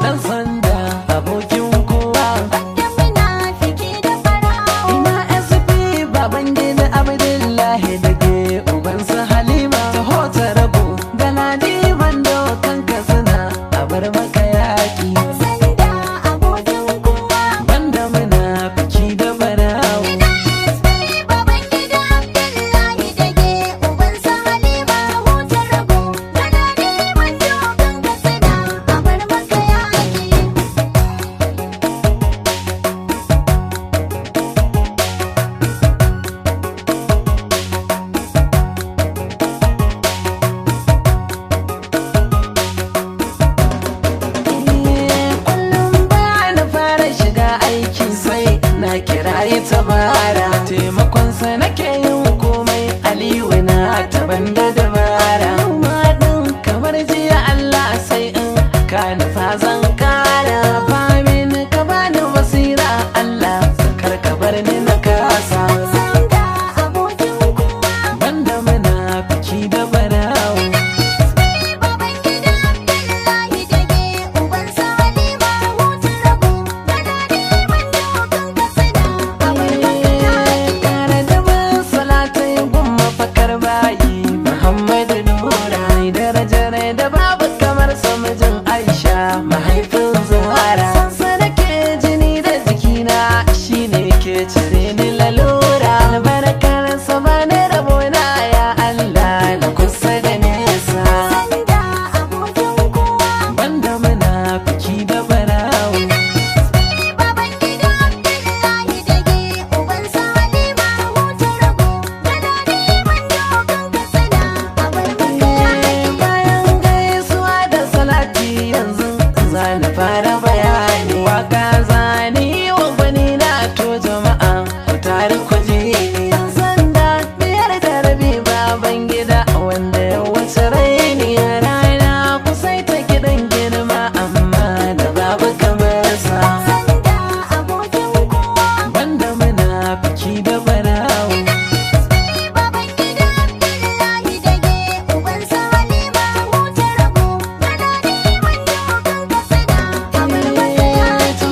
dan sanda abokin kowa banda munafiki da farawo. ina SP baban gida Abdullahi da ke ubansa Halima taho ta rago da ladiman dokan Katsina a bar maka yaki Dan sanda abokin kowa. banda munafiki da barawo Ina SP baban gida Abdullahi da ke ubansa Halima hutar rago. Kana neman dokan Katsina a bar maka yaƙi. kullum ba na fara shiga aiki sai na kiraye tabara taimakonsa nake yin komai aliyu na taban da dabara ma din kamar jiya Allah sai in ka nufa zan kara famin ka bani basira Allah kar ka bar ni na kasa Sanda abokin kowa. banda munafiki da barawo Baban gida Abdullahi da ke ubansa Halima hutar rago. Kana neman dokan Katsina a bar maka yaƙi. Kara dubin salatai gun mafakar bayi Muhammadu Nura darajar da babu kamar sa mijin Aisha mahaifin Zuhara sansa nake jini da jikina shine ke cire ni lalura albarkar sa bani rabona ya Allah na kusa da nesa Sanda abokin kowa. banda munafiki da barawo Baban gida Abdullahi da ke ubansa Halima hutar rago. Kana neman dokan Katsina a bar maka yaƙi. bayan gaisuwa da salati yanzu zani fara bayani waka zani wa gwani na to jama'a ku tare ku ji yan sanda biyar da rabi baban gida wanda ya wuce raini rana kusai ta gidan girma amma da babu kamar sa Sanda abokin kowa. banda munafiki da barawo Baban gida Abdullahi da ke ubansa Halima hutar rago. Kana neman dokan Katsina a bar maka yaƙi.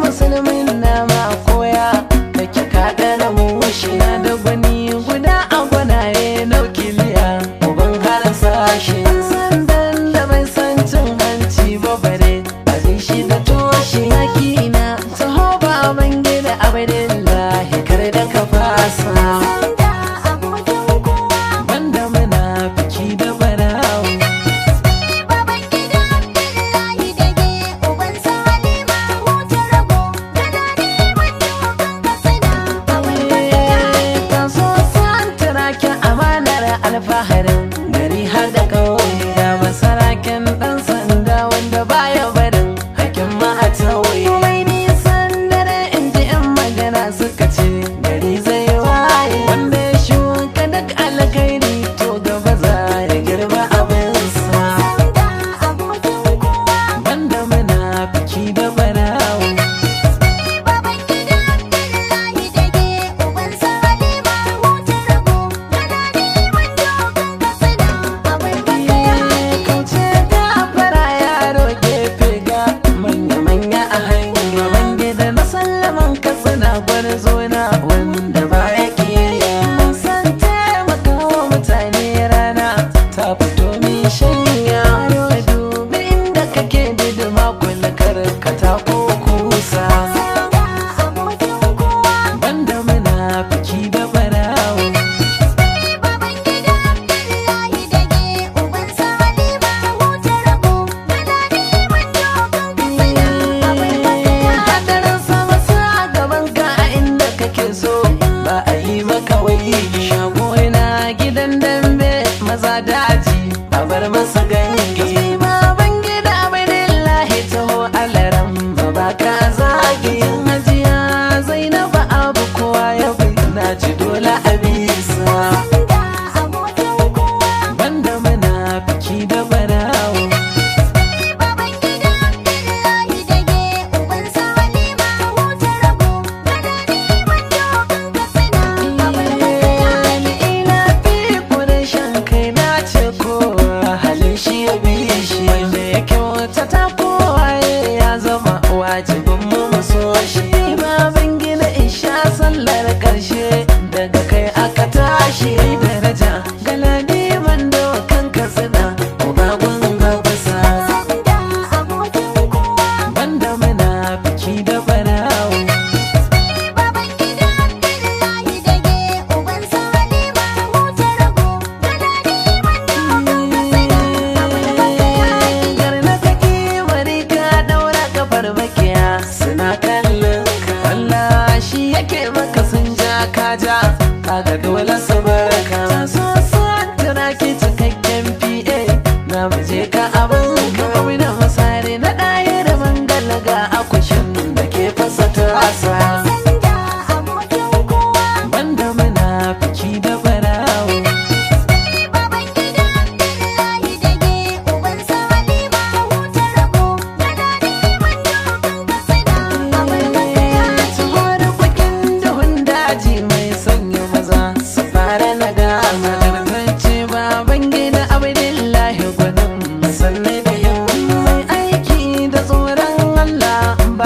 musulmin na ma koya da ke kada na mushi na da gwani guda a gwanaye naukiliya uban harin sashi sandan da bai san cin hanci ba bare a shi da toshi yaki na taho baban gida Abdullahi kar da ka fasa Sanda abokin kowa. banda munafiki da barawo Baban gida Abdullahi da ke ubansa Halima hutar rago. Kana neman dokan Katsina a bar maka yaƙi. Kaso santirakin amanar alfaharin gari har da ƙauye da basaraken ɗan sanda wanda baya barin hakin ma a tauye mai nisan dare in ji 'yan magana suka ce gari zai waye wanda ya shuka duk alkairi to gaba za ya girba abinsa Sanda abokin kowa. banda munafiki da barawo Baban gida Abdullahi da ke ubansa Halima hutar rago. Kana neman dokan Katsina a bar maka yaƙi. kauce da fara yaro gefe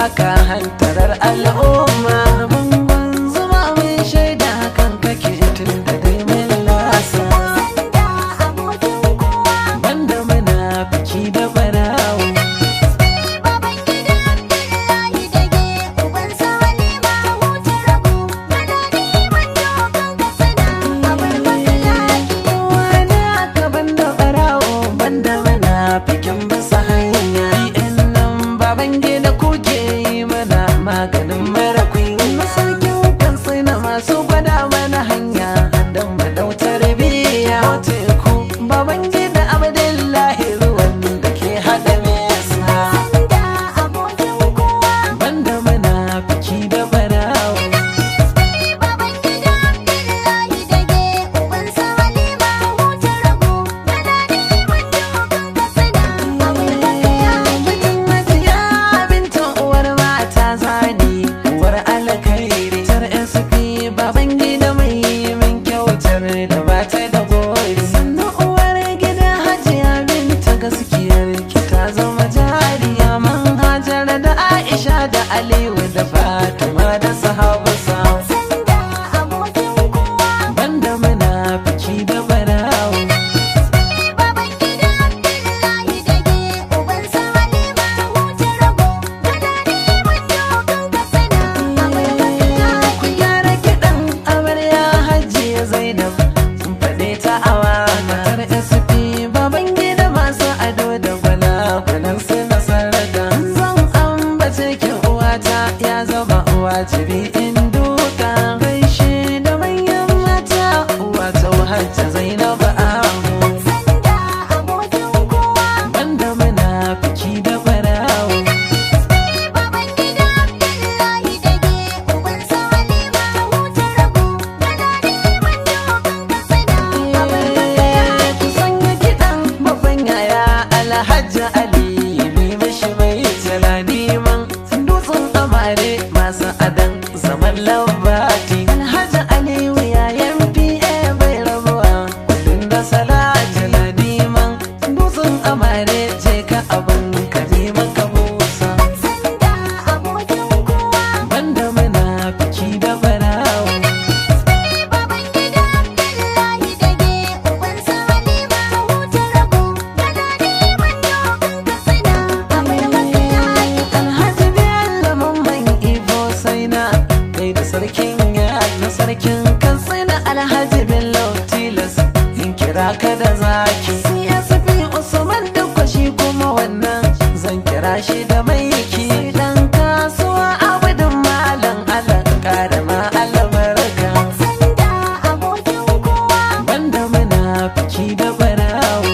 baka hantarar al'umma. Mungun zuma mai shaida kan kake tun da dai mun lasa. Sanda abokin kowa. Banda munafiki da barawo. Baban gida Abdullahi dage ubansa Halima huta rabu. Kana neman dokan ka sana a bar maka yaki. Wani aka banda barawo banda munafikin bisa hanya. Yan nan baban gida kuke yi mana maganin mara kunya. Masarkin kan sai na masu gwada mana hanya don madautar biya. Teku baban gida Abdullahi ruwan da ke haɗa mesa. Sanda abokin kowa. Banda munafiki da barawo. Baban gida Abdullahi dage ubansa Halima huta rabu. Kana neman dokan ka sana a bar maka yaki. Bikin Hajiya binta uwar mata zani uwar alkhairi. Tar SP baban gida mai min kyautar da bata da gori. Sannan uwar gida Hajiya binta gaskiyar ki ta zama jariya. Manhajara da Aisha da Aliyu da Fatima da sahabasa. Sanda abokin kowa. Banda munafiki da barawo. Baban gida Abdullahi dage ubansa Halima huta rabu. Kana neman dokan ka sana a bar maka yaki. Ku gyara kiɗan amarya Hajiya Zainab sun faɗe ta awa. Matar SP baban gida masu ado da gwalagwalan su na sarraga. Zan ambace ki uwata ya zama wajibi in duka. Gaishe da manyan mata uwata Hajja Zainab Amu. Sanda abokin kowa. Banda munafiki da barawo. Baban gida Abdullahi dage ubansa Halima huta rabu. Kana neman dokan ka sana a bar maka yaki. Ku sanya kiɗan babban yaya Alhaji Ali bi mishi mai taladiman dutsen amare masu adan zaman labati. Alhaji Aliyu yayan PA bai rabuwa kullum da salati ladiman dutsen amare je ka abin karima ka busa. Sanda abokin kowa. Banda munafiki da barawo. Baban gida Abdullahi dage ubansa Halima huta rabu. Kana neman dokan ka sana a bar maka yaki. Alhaji Bello mamman Ibo sai na kai da sarkin na sarkin kan sai na Alhaji Bello tilas in kira ka da zaki. CSP Usman Dukko shi kuma wannan zan kira shi da maiki. Dan kasuwa abudin malam alaka da ma albarka. Sanda abokin kowa. Banda munafiki da barawo.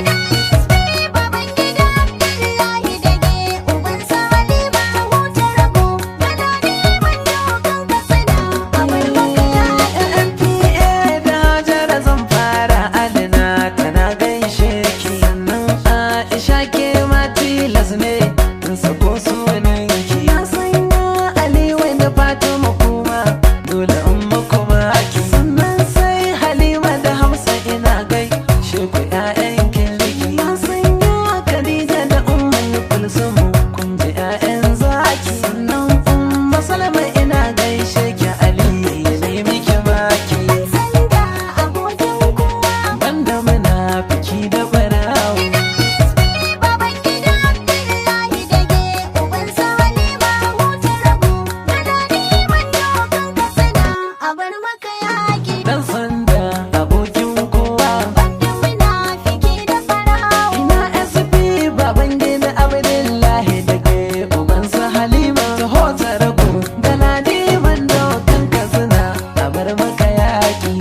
Baban gida Abdullahi dage ubansa Halima huta rabu. Kana neman dokan ka sana a bar maka yaki. NPA da Hajara zan fara alina tana gaishe ki. Sannan Aisha ke ma tilas ne in sako sunanki. Na sanya Aliyu da Fatima kuma dole in muku maki. Sannan sai Halima da Hamsa ina gaishe ku 'ya'yan kirki. Na sanya Khadija da Ummu Kulsumu kun ji 'ya'yan zaki. Sannan Umma Salma ina gaishe ki Aliyu ne miki baki. Sanda abokin kowa. Banda munafiki da barawo. Baban gida Abdullahi dage ubansa Halima huta rabu. Kana neman dokan ka sana a bar maka yaki. Dan sanda abokin kowa. Banda munafiki da farawo. Ina SP baban gida Abdullahi daga ubansa Halima. Taho ta rago galadiman dokan ka suna a bar maka yaki.